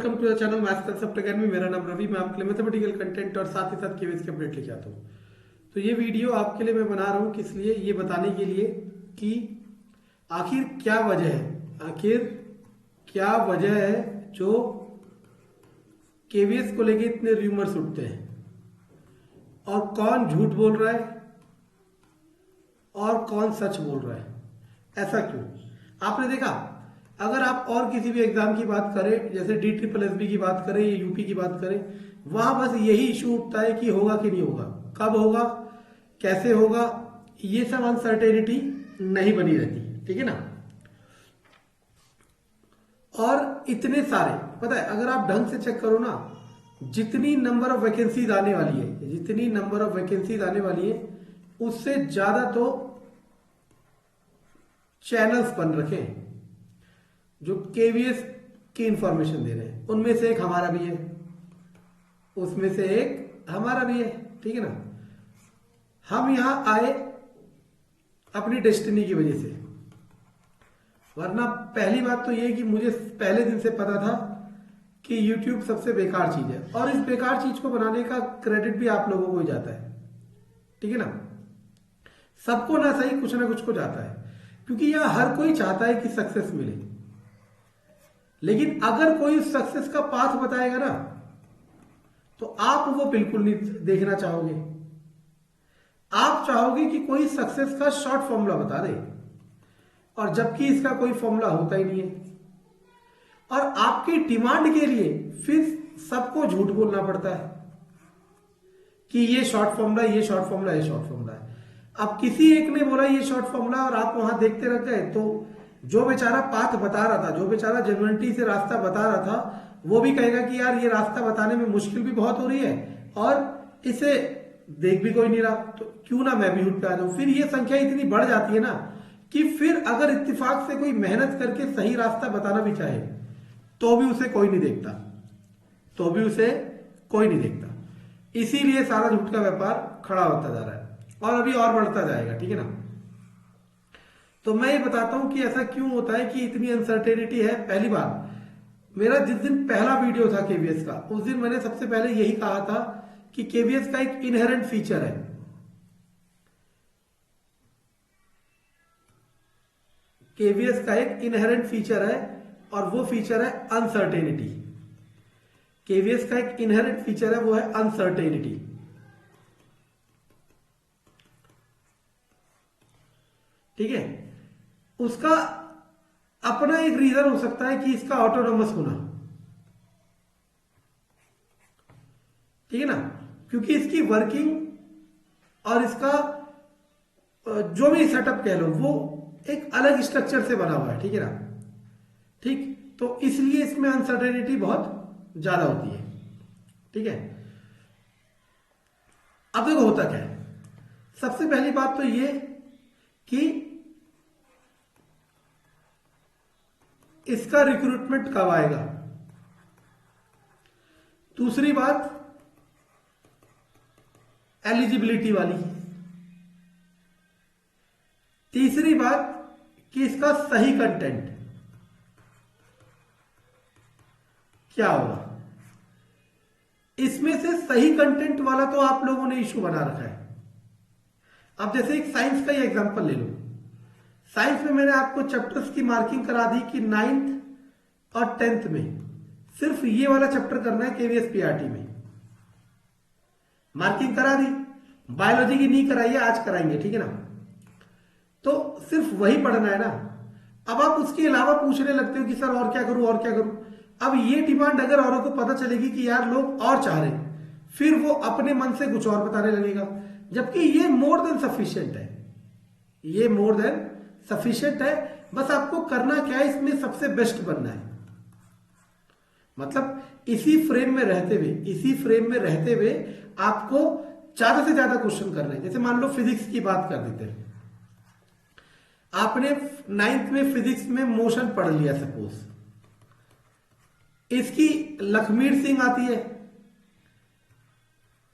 Welcome to the channel maths concept academy. मेरा नाम रवि, मैं आपके लिए मैथमेटिकल कंटेंट और साथ ही साथ केवीएस के अपडेट लेके आता हूँ। तो ये वीडियो आपके लिए मैं बना रहा हूँ किस लिए, ये बताने के लिए कि आखिर क्या वजह है जो केवीएस को लेके इतने रूमर्स उठते हैं और कौन झूठ बोल रहा है और कौन सच बोल रहा है। ऐसा क्यों? आपने देखा, अगर आप और किसी भी एग्जाम की बात करें, जैसे DSSB की बात करें या यूपी की बात करें, वहां बस यही इशू उठता है कि होगा कि नहीं होगा, कब होगा, कैसे होगा, ये सब अनसर्टेनिटी नहीं बनी रहती। ठीक है ना। और इतने सारे, पता है, अगर आप ढंग से चेक करो ना, जितनी नंबर ऑफ वैकेंसीज आने वाली है उससे ज्यादा तो चैनल्स बन रखे हैं जो केवीएस की इंफॉर्मेशन दे रहे हैं। उनमें से एक हमारा भी है, उसमें से एक हमारा भी है। ठीक है ना। हम यहां आए अपनी डेस्टिनी की वजह से, वरना पहली बात तो ये कि मुझे पहले दिन से पता था कि YouTube सबसे बेकार चीज है और इस बेकार चीज को बनाने का क्रेडिट भी आप लोगों को ही जाता है। ठीक है ना। सबको ना सही, कुछ ना कुछ को जाता है, क्योंकि यह हर कोई चाहता है कि सक्सेस मिले। लेकिन अगर कोई सक्सेस का पाथ बताएगा ना, तो आप वो बिल्कुल नहीं देखना चाहोगे। आप चाहोगे कि कोई सक्सेस का शॉर्ट फॉर्मूला बता दे, और जबकि इसका कोई फॉर्मूला होता ही नहीं है। और आपकी डिमांड के लिए फिर सबको झूठ बोलना पड़ता है कि ये शॉर्ट फॉर्मूला, ये शॉर्ट फॉर्मूला, ये शॉर्ट फॉर्मूला है। अब किसी एक ने बोला ये शॉर्ट फॉर्मूला और आप वहां देखते रह गए, तो जो बेचारा पाथ बता रहा था, जो बेचारा जेन्युइनिटी से रास्ता बता रहा था, वो भी कहेगा कि यार ये रास्ता बताने में मुश्किल भी बहुत हो रही है और इसे देख भी कोई नहीं रहा, तो क्यों ना मैं भी उठ पे आ जाऊं। फिर ये संख्या इतनी बढ़ जाती है ना कि फिर अगर इत्तेफाक से कोई मेहनत करके सही रास्ता बताना भी चाहे तो भी उसे कोई नहीं देखता, इसीलिए सारा झूठ का व्यापार खड़ा होता जा रहा है और अभी और बढ़ता जाएगा। ठीक है ना। तो मैं ये बताता हूं कि ऐसा क्यों होता है कि इतनी अनसर्टेनिटी है। पहली बात, मेरा जिस दिन पहला वीडियो था केवीएस का, उस दिन मैंने सबसे पहले यही कहा था कि केवीएस का एक इनहेरेंट फीचर है। केवीएस का एक इनहेरेंट फीचर है और वो फीचर है अनसर्टेनिटी। केवीएस का एक इनहेरेंट फीचर है, वो है अनसर्टेनिटी। ठीक है। उसका अपना एक रीजन हो सकता है कि इसका ऑटोनोमस होना। ठीक है ना। क्योंकि इसकी वर्किंग और इसका जो भी सेटअप कह लो, वो एक अलग स्ट्रक्चर से बना हुआ है। ठीक है ना। ठीक, तो इसलिए इसमें अनसर्टेनिटी बहुत ज्यादा होती है। ठीक है। अब देखो होता क्या है। सबसे पहली बात तो ये कि इसका रिक्रूटमेंट कब आएगा। दूसरी बात एलिजिबिलिटी वाली। तीसरी बात कि इसका सही कंटेंट क्या होगा। इसमें से सही कंटेंट वाला तो आप लोगों ने इशू बना रखा है। अब जैसे एक साइंस का ही एग्जांपल ले लो। साइंस में मैंने आपको चैप्टर्स की मार्किंग करा दी कि 9th और 10th में सिर्फ ये वाला चैप्टर करना है। केवीएस पीआरटी में मार्किंग करा दी। बायोलॉजी की नहीं कराई है, आज कराएंगे। ठीक है ना। तो सिर्फ वही पढ़ना है ना। अब आप उसके अलावा पूछने लगते हो कि सर और क्या करूं। अब ये डिमांड अगर औरों को पता चलेगी कि यार लोग और चाह रहे, फिर वो अपने मन से कुछ और बताने लगेगा, जबकि ये मोर देन सफिशिएंट है। बस आपको करना क्या है, इसमें सबसे बेस्ट बनना है। मतलब इसी फ्रेम में रहते हुए आपको ज्यादा से ज्यादा क्वेश्चन करना है। जैसे मान लो फिजिक्स की बात कर देते हैं। आपने 9th में फिजिक्स में मोशन पढ़ लिया, सपोज इसकी लखमीर सिंह आती है,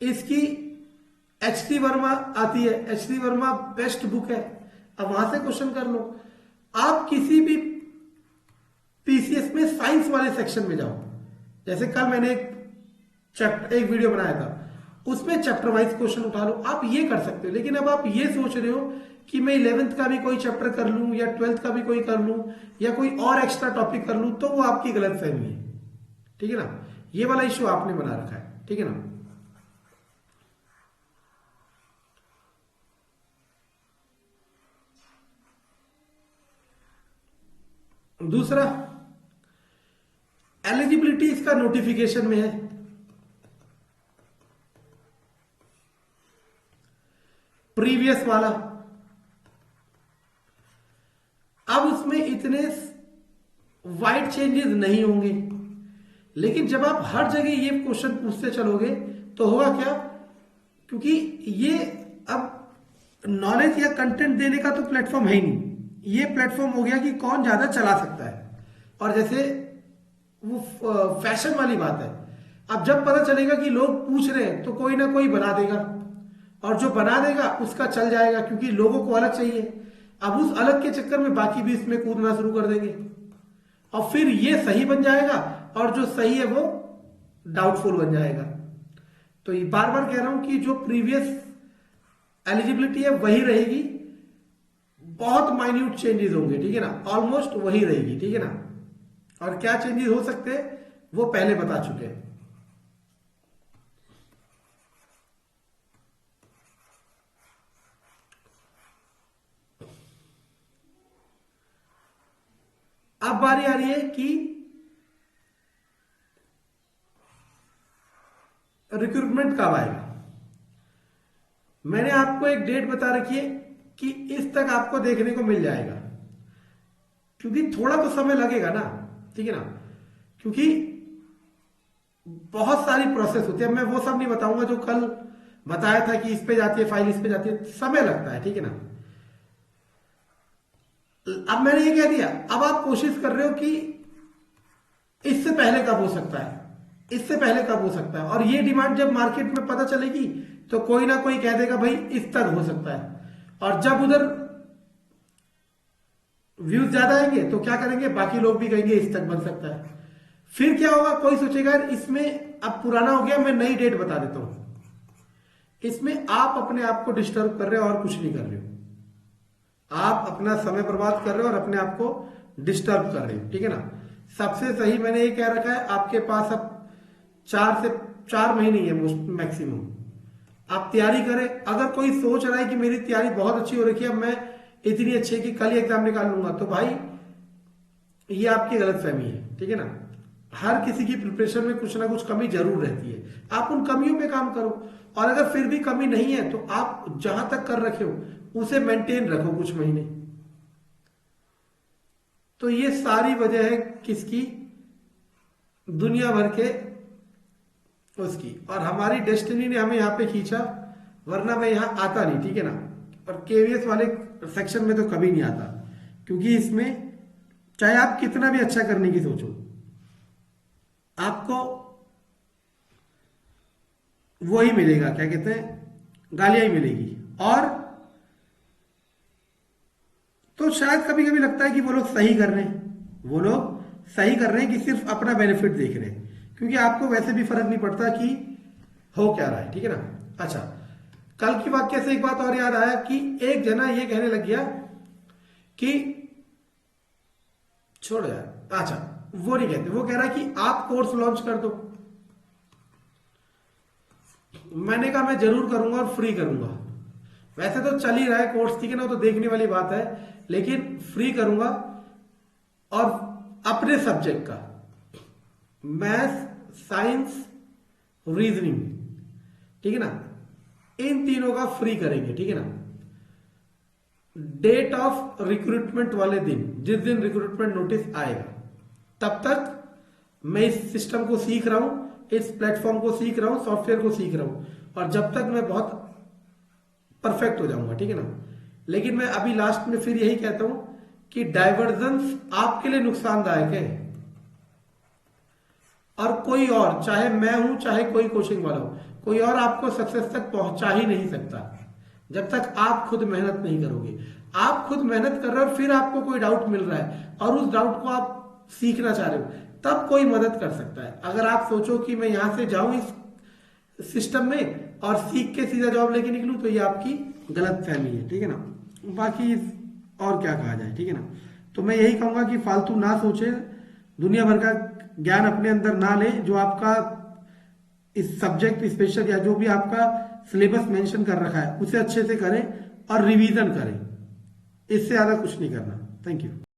इसकी एच.टी. वर्मा आती है। एच.टी. वर्मा बेस्ट बुक है। अब वहां से क्वेश्चन कर लो। आप किसी भी पीसीएस में साइंस वाले सेक्शन में जाओ, जैसे कल मैंने एक वीडियो बनाया था, उसमें चैप्टर वाइज क्वेश्चन उठा लो, आप ये कर सकते हो। लेकिन अब आप ये सोच रहे हो कि मैं 11th का भी कोई चैप्टर कर लूं या 12th का भी कोई कर लूं या कोई और एक्स्ट्रा टॉपिक कर लूं, तो वो आपकी गलत फहमी है, ठीक है ना। ये वाला इश्यू आपने बना रखा है, ठीक है ना। दूसरा, एलिजिबिलिटी इसका नोटिफिकेशन में है, प्रीवियस वाला। अब उसमें इतने वाइड चेंजेस नहीं होंगे, लेकिन जब आप हर जगह ये क्वेश्चन पूछते चलोगे तो होगा क्या, क्योंकि ये अब नॉलेज या कंटेंट देने का तो प्लेटफॉर्म है ही नहीं, ये प्लेटफॉर्म हो गया कि कौन ज्यादा चला सकता है। और जैसे वो फैशन वाली बात है, अब जब पता चलेगा कि लोग पूछ रहे हैं तो कोई ना कोई बना देगा, और जो बना देगा उसका चल जाएगा, क्योंकि लोगों को अलग चाहिए। अब उस अलग के चक्कर में बाकी भी इसमें कूदना शुरू कर देंगे, और फिर ये सही बन जाएगा और जो सही है वो डाउटफुल बन जाएगा। तो ये बार बार कह रहा हूं कि जो प्रीवियस एलिजिबिलिटी है वही रहेगी, बहुत माइन्यूट चेंजेस होंगे, ठीक है ना, ऑलमोस्ट वही रहेगी, ठीक है ना। और क्या चेंजेस हो सकते हैं वो पहले बता चुके हैं। अब बारी आ रही है कि रिक्रूटमेंट कब आएगा। मैंने आपको एक डेट बता रखी है कि इस तक आपको देखने को मिल जाएगा, क्योंकि थोड़ा तो समय लगेगा ना, ठीक है ना, क्योंकि बहुत सारी प्रोसेस होती है। मैं वो सब नहीं बताऊंगा जो कल बताया था कि इस पे जाती है फाइल, इस पे जाती है, समय लगता है, ठीक है ना। अब मैंने ये कह दिया, अब आप कोशिश कर रहे हो कि इससे पहले कब हो सकता है, इससे पहले कब हो सकता है, और ये डिमांड जब मार्केट में पता चलेगी तो कोई ना कोई कह देगा भाई इस तक हो सकता है। और जब उधर व्यूज ज्यादा आएंगे तो क्या करेंगे, बाकी लोग भी कहेंगे इस तक बन सकता है। फिर क्या होगा, कोई सोचेगा इसमें अब पुराना हो गया, मैं नई डेट बता देता हूं। इसमें आप अपने आप को डिस्टर्ब कर रहे हो और कुछ नहीं कर रहे हो, आप अपना समय बर्बाद कर रहे हो और अपने आप को डिस्टर्ब कर रहे हो, ठीक है ना। सबसे सही मैंने ये कह रखा है, आपके पास अब 4 महीने ही है मैक्सिमम, आप तैयारी करें। अगर कोई सोच रहा है कि मेरी तैयारी बहुत अच्छी हो रखी है, अब मैं इतनी अच्छी है कि कल ही एग्जाम निकाल लूंगा, तो भाई ये आपकी गलत फहमी है, ठीक है ना। हर किसी की प्रिपरेशन में कुछ ना कुछ कमी जरूर रहती है, आप उन कमियों पे काम करो, और अगर फिर भी कमी नहीं है तो आप जहां तक कर रखे हो उसे मेंटेन रखो कुछ महीने। तो ये सारी वजह है किसकी, दुनिया भर के उसकी, और हमारी डेस्टिनी ने हमें यहां पे खींचा, वरना मैं यहां आता नहीं, ठीक है ना। और केवीएस वाले सेक्शन में तो कभी नहीं आता, क्योंकि इसमें चाहे आप कितना भी अच्छा करने की सोचो, आपको वो ही मिलेगा, क्या कहते हैं, गालियां ही मिलेगी। और तो शायद कभी कभी लगता है कि वो लोग सही कर रहे हैं, वो लोग सही कर रहे हैं कि सिर्फ अपना बेनिफिट देख रहे हैं, क्योंकि आपको वैसे भी फर्क नहीं पड़ता कि हो क्या रहा है, ठीक है ना। अच्छा, कल की वाक्य से एक बात और याद आया कि एक जना ये कहने लग गया कि छोड़ यार, अच्छा वो नहीं कहते, वो कह रहा है कि आप कोर्स लॉन्च कर दो। मैंने कहा मैं जरूर करूंगा और फ्री करूंगा, वैसे तो चल ही रहा है कोर्स, ठीक है ना, तो देखने वाली बात है, लेकिन फ्री करूंगा। और अपने सब्जेक्ट का, मैथ्स, साइंस, रीजनिंग, ठीक है ना, इन तीनों का फ्री करेंगे, ठीक है ना। डेट ऑफ रिक्रूटमेंट वाले दिन, जिस दिन रिक्रूटमेंट नोटिस आएगा, तब तक मैं इस सिस्टम को सीख रहा हूं, इस प्लेटफॉर्म को सीख रहा हूं, सॉफ्टवेयर को सीख रहा हूं, और जब तक मैं बहुत परफेक्ट हो जाऊंगा, ठीक है ना। लेकिन मैं अभी लास्ट में फिर यही कहता हूं कि डाइवर्जेंस आपके लिए नुकसानदायक है, और कोई और, चाहे मैं हूं चाहे कोई कोचिंग वाला हो, कोई और आपको सक्सेस तक पहुंचा ही नहीं सकता जब तक आप खुद मेहनत नहीं करोगे। आप खुद मेहनत कर रहे हो, फिर आपको कोई डाउट मिल रहा है और उस डाउट को आप सीखना चाह रहे हो, तब कोई मदद कर सकता है। अगर आप सोचो कि मैं यहां से जाऊं इस सिस्टम में और सीख के सीधा जॉब लेके निकलूं, तो ये आपकी गलत फहमी है, ठीक है ना। बाकी और क्या कहा जाए, ठीक है ना। तो मैं यही कहूंगा कि फालतू ना सोचे, दुनिया भर का ज्ञान अपने अंदर ना ले, जो आपका इस सब्जेक्ट स्पेशल या जो भी आपका सिलेबस मेंशन कर रखा है उसे अच्छे से करें और रिवीजन करें, इससे ज्यादा कुछ नहीं करना। Thank you.